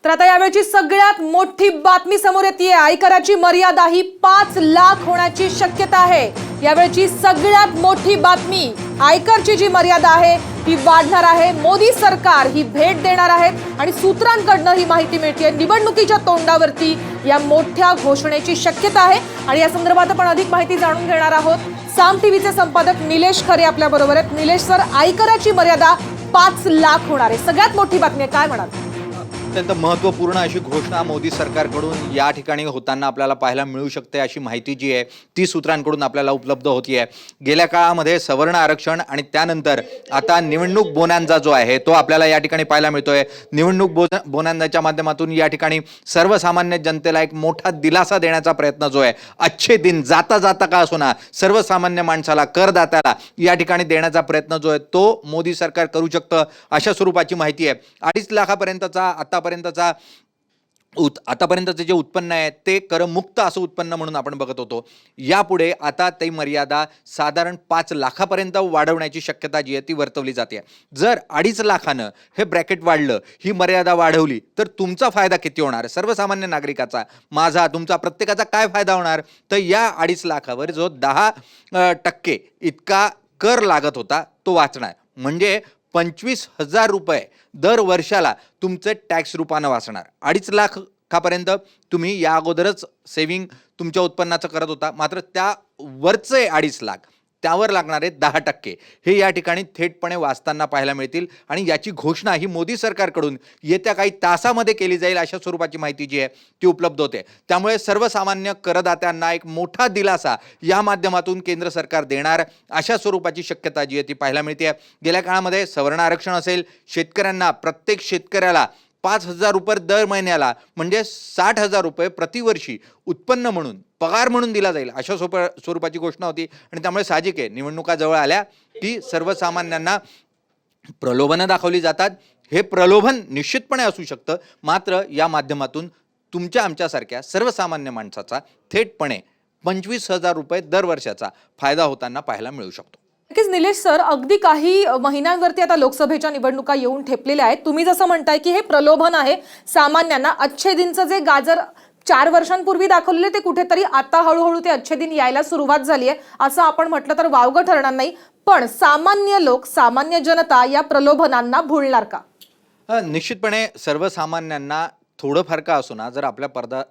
तर आता यावेळची सगळ्यात मोठी बातमी समोर येते। आयकराची मर्यादा ही 5 लाख होण्याची शक्यता आहे। यावेळची सगळ्यात मोठी बातमी, आयकरची जी मर्यादा आहे ती वाढणार आहे। मोदी सरकार ही भेट देणार आहेत आणि सूत्रांकडून ही माहिती मिळते। निवडणुकीच्या तोंडावरती या मोठ्या घोषणेची शक्यता आहे आणि या संदर्भात आपण अधिक माहिती जाणून घेणार आहोत। साम टीव्हीचे संपादक निलेश खरे आपल्या बरोबर आहेत। निलेश सर, आयकराची मर्यादा 5 लाख होणार आहे, सगळ्यात मोठी बातमी आहे, काय म्हणाल? अत्यंत महत्त्वपूर्ण अशी घोषणा मोदी सरकारकडून या ठिकाणी होताना आपल्याला पाहायला मिळू शकते। अशी माहिती जी आहे ती सूत्रांकडून आपल्याला उपलब्ध होती आहे। गेल्या काळामध्ये सवर्ण आरक्षण आणि त्यानंतर आता निवडणूक बोनांजा जो आहे तो आपल्याला या ठिकाणी पाहायला मिळतोय। निवडणूक बोनांजाच्या माध्यमातून या ठिकाणी सर्वसामान्य जनतेला एक मोठा दिलासा देण्याचा प्रयत्न जो आहे, अच्छे दिन जाता जाता का असो ना, सर्वसामान्य माणसाला, करदात्याला या ठिकाणी देण्याचा प्रयत्न जो आहे तो मोदी सरकार करू शकतं, अशा स्वरूपाची माहिती आहे। 2.5 लाखापर्यंतचा आतापर्यंतचे जे उत्पन्न आहे ते करमुक्त असं उत्पन्न म्हणून आपण बघत होतो। यापुढे आता ती मर्यादा साधारण 5 लाखापर्यंत वाढवण्याची शक्यता जी आहे ती वर्तवली जाते। जर 2.5 लाखानं हे ब्रॅकेट वाढलं, ही मर्यादा वाढवली, तर तुमचा फायदा किती होणार? सर्वसामान्य नागरिकाचा, माझा, तुमचा, प्रत्येकाचा काय फायदा होणार? तर या 2.5 लाखावर जो 10% इतका कर लागत होता तो वाचणार, म्हणजे 25,000 रुपये दर वर्षाला तुमचे टॅक्स रूपानं वाचणार। 2.5 लाखापर्यंत तुम्ही या अगोदरच सेव्हिंग तुमच्या उत्पन्नाचं करत होता, मात्र त्या वरचे 2.5 लाख त्यावर लागणारे 10% हे या ठिकाणी थेटपणे वाचताना पाहायला मिळतील आणि याची घोषणा ही मोदी सरकारकडून येत्या काही तासामध्ये केली जाईल, अशा स्वरूपाची माहिती जी आहे ती उपलब्ध होते। त्यामुळे सर्वसामान्य करदात्यांना एक मोठा दिलासा या माध्यमातून केंद्र सरकार देणार, अशा स्वरूपाची शक्यता जी आहे ती पाहायला मिळते। गेल्या काळामध्ये सवर्ण आरक्षण असेल, शेतकऱ्यांना, प्रत्येक शेतकऱ्याला 5,000 रुपये दर महिन्याला, म्हणजे 60,000 रुपये प्रतिवर्षी उत्पन्न म्हणून, पगार म्हणून दिला जाईल, अशा स्वरूपाची घोषणा होती। आणि त्यामुळे साहजिक आहे, निवडणुका जवळ आल्या की सर्वसामान्यांना प्रलोभनं दाखवली जातात। हे प्रलोभन निश्चितपणे असू शकतं, मात्र या माध्यमातून तुमच्या आमच्यासारख्या सर्वसामान्य माणसाचा थेटपणे 25,000 रुपये दर वर्षाचा फायदा होताना पाहायला मिळू शकतो। नक्कीच निलेश सर, अगदी काही महिन्यांवरती आता लोकसभेच्या निवडणुका येऊन ठेपलेल्या आहेत। तुम्ही जसं म्हणताय की हे प्रलोभन आहे सामान्यांना, अच्छे दिनचं जे गाजर 4 वर्षांपूर्वी दाखवलेले ते कुठेतरी आता हळूहळू ते अच्छे दिन यायला सुरुवात झाली आहे, असं आपण म्हटलं तर वावगं ठरणार नाही। पण सामान्य लोक, सामान्य जनता या प्रलोभनांना भुलणार का? निश्चितपणे सर्वसामान्यांना थोडंफार का असो ना, जर आपल्या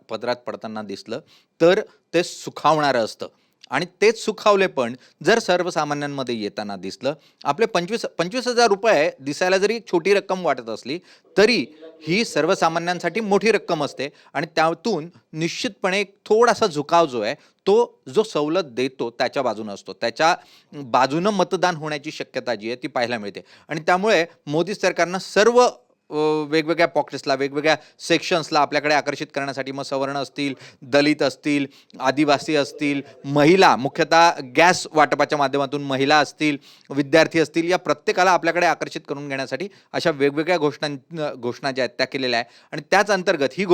पदरात पडताना दिसलं तर ते सुखावणारं असतं आणि तेच सुखावले पण जर सर्वसामान्यांमध्ये येताना दिसलं, आपले 25,000 रुपये दिसायला जरी छोटी रक्कम वाटत असली तरी ही सर्वसामान्यांसाठी मोठी रक्कम असते आणि त्यातून निश्चितपणे थोडासा झुकाव जो आहे तो जो सवलत देतो त्याच्या बाजूने असतो, त्याच्या बाजूनं मतदान होण्याची शक्यता जी आहे ती पाहायला मिळते। आणि त्यामुळे मोदी सरकारनं सर्व वेगवेगळ्या पॉकेट्सला, वेगवेगळ्या सेक्शन्सला आपल्याकडे आकर्षित करण्यासाठी, मग सवर्ण असतील, दलित असतील, आदिवासी असतील, महिला, मुख्यतः गॅस वाटपाच्या माध्यमातून महिला असतील, विद्यार्थी असतील, या प्रत्येकाला आपल्याकडे आकर्षित करून घेण्यासाठी अशा वेगवेगळ्या घोषणा ज्या आहेत त्या केलेल्या आहे। आणि त्याच अंतर्गत ही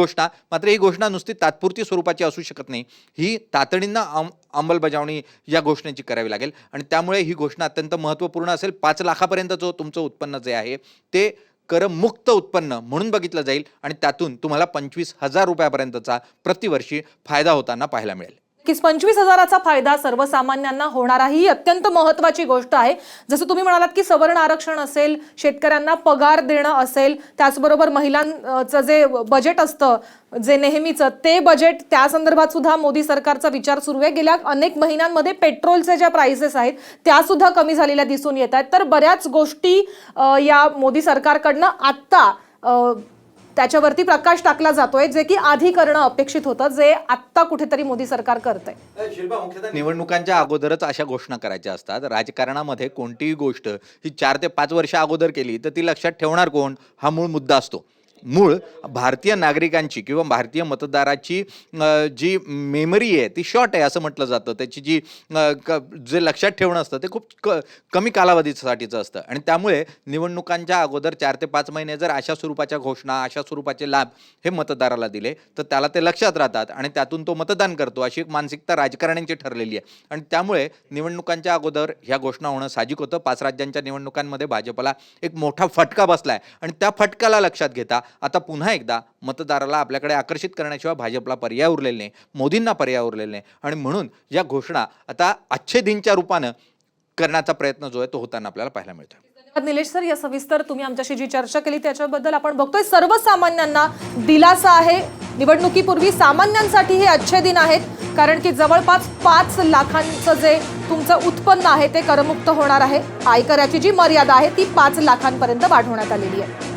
घोषणा नुसती तात्पुरती स्वरूपाची असू शकत नाही, ही तातडीनं अंमलबजावणी या घोषणेची करावी लागेल। आणि त्यामुळे ही घोषणा अत्यंत महत्त्वपूर्ण असेल। 5 लाखापर्यंत जो तुमचं उत्पन्न जे आहे ते करमुक्त उत्पन्न म्हणून बघितलं जाईल आणि त्यातून तुम्हाला 25,000 रुपयापर्यंतचा प्रतिवर्षी फायदा होताना पाहायला मिळेल। 25,000चा फायदा सर्वसामान्यांना होणार आहे, ही अत्यंत महत्त्वाची गोष्ट आहे। जसं तुम्ही म्हणालात की सवर्ण आरक्षण असेल, शेतकऱ्यांना पगार देणं असेल, त्याचबरोबर महिलांचं जे बजेट असतं जे नेहमीचं ते बजेट, त्या संदर्भात सुद्धा मोदी सरकारचा विचार सुरू आहे। गेल्या अनेक महिन्यांमध्ये पेट्रोलचे ज्या प्राइसेस आहेत त्या सुद्धा कमी झालेल्या दिसून येत आहेत। तर बऱ्याच गोष्टी या मोदी सरकारकडनं आत्ता त्याच्यावरती प्रकाश टाकला जातोय, जे की आधी करणं अपेक्षित होतं, जे आत्ता कुठेतरी मोदी सरकार करतंय। शिल्पा, मुख्यतः निवडणुकांच्या अगोदरच अशा घोषणा करायच्या असतात। राजकारणामध्ये कोणतीही गोष्ट ही 4 ते 5 वर्ष अगोदर केली तर ती लक्षात ठेवणार कोण, हा मूळ मुद्दा असतो। मूळ भारतीय नागरिकांची किंवा भारतीय मतदाराची जी मेमरी आहे ती शॉर्ट आहे असं म्हटलं जातं। त्याची जे लक्षात ठेवणं असतं ते खूप कमी कालावधीसाठीचं असतं आणि त्यामुळे निवडणुकांच्या अगोदर 4 ते 5 महिने जर अशा स्वरूपाच्या घोषणा, अशा स्वरूपाचे लाभ हे मतदाराला दिले तर त्याला ते लक्षात राहतात आणि त्यातून तो मतदान करतो, अशी एक मानसिकता राजकारण्यांची ठरलेली आहे। आणि त्यामुळे निवडणुकांच्या अगोदर ह्या घोषणा होणं साहजिक होतं। 5 राज्यांच्या निवडणुकांमध्ये भाजपला एक मोठा फटका बसलाय आणि त्या फटक्याला लक्षात घेता आता पुन्हा एकदा मतदाराला आपल्याकडे आकर्षित करण्याशिवाय भाजपला पर्याय उरलेला नाही, मोदींना पर्याय उरलेला नाही आणि म्हणून या घोषणा आता अच्छे दिनच्या रूपानं करण्याचा प्रयत्न जो आहे तो होताना आपल्याला पाहायला मिळतो. धन्यवाद निलेश सर, या सविस्तर तुम्ही आमच्याशी जी चर्चा केली त्याच्याबद्दल. आपण बघतोय सर्वसामान्यांना दिलासा आहे. निवडणुकीपूर्वी सामान्यांसाठी हे अच्छे दिन आहेत, कारण की जवळपास 5 लाखांचं जे तुमचं उत्पन्न आहे ते करमुक्त होणार आहे. आयकराची जी मर्यादा आहे ती 5 लाखांपर्यंत वाढवण्यात आलेली आहे.